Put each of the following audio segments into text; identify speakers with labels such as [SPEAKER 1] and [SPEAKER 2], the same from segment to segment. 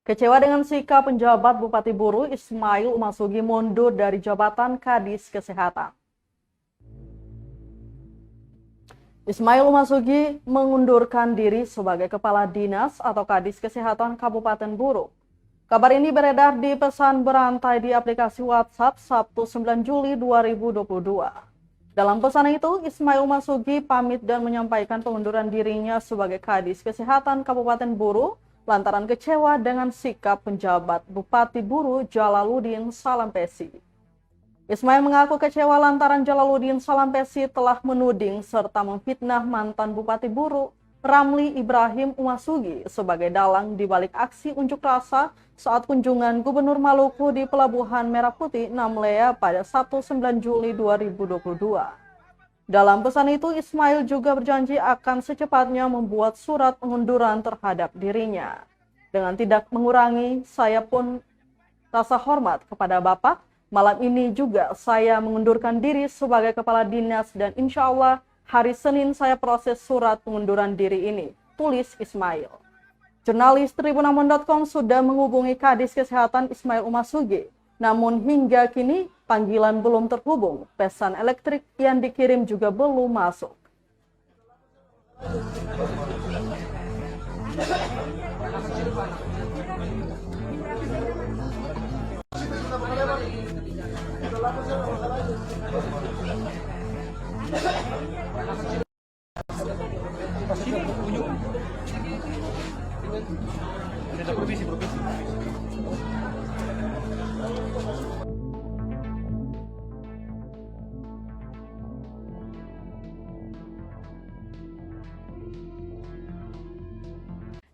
[SPEAKER 1] Kecewa dengan sikap penjabat Bupati Buru, Ismail Umasugi mundur dari jabatan Kadis Kesehatan. Ismail Umasugi mengundurkan diri sebagai Kepala Dinas atau Kadis Kesehatan Kabupaten Buru. Kabar ini beredar di pesan berantai di aplikasi WhatsApp Sabtu 9 Juli 2022. Dalam pesan itu, Ismail Umasugi pamit dan menyampaikan pengunduran dirinya sebagai Kadis Kesehatan Kabupaten Buru lantaran kecewa dengan sikap penjabat Bupati Buru Jalaluddin Salampesi. Ismail mengaku kecewa lantaran Jalaluddin Salampesi telah menuding serta memfitnah mantan Bupati Buru Ramli Ibrahim Umasugi sebagai dalang di balik aksi unjuk rasa saat kunjungan Gubernur Maluku di Pelabuhan Merah Putih Namlea pada Sabtu 9 Juli 2022. Dalam pesan itu, Ismail juga berjanji akan secepatnya membuat surat pengunduran terhadap dirinya. Dengan tidak mengurangi, saya pun rasa hormat kepada Bapak. Malam ini juga saya mengundurkan diri sebagai Kepala Dinas dan insya Allah hari Senin saya proses surat pengunduran diri ini, tulis Ismail. Jurnalis Tribunamon.com sudah menghubungi Kadis Kesehatan Ismail Umasugi, namun hingga kini panggilan belum terhubung, pesan elektrik yang dikirim juga belum masuk.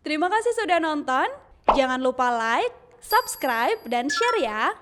[SPEAKER 2] Terima kasih sudah nonton. Jangan lupa like, subscribe, dan share ya.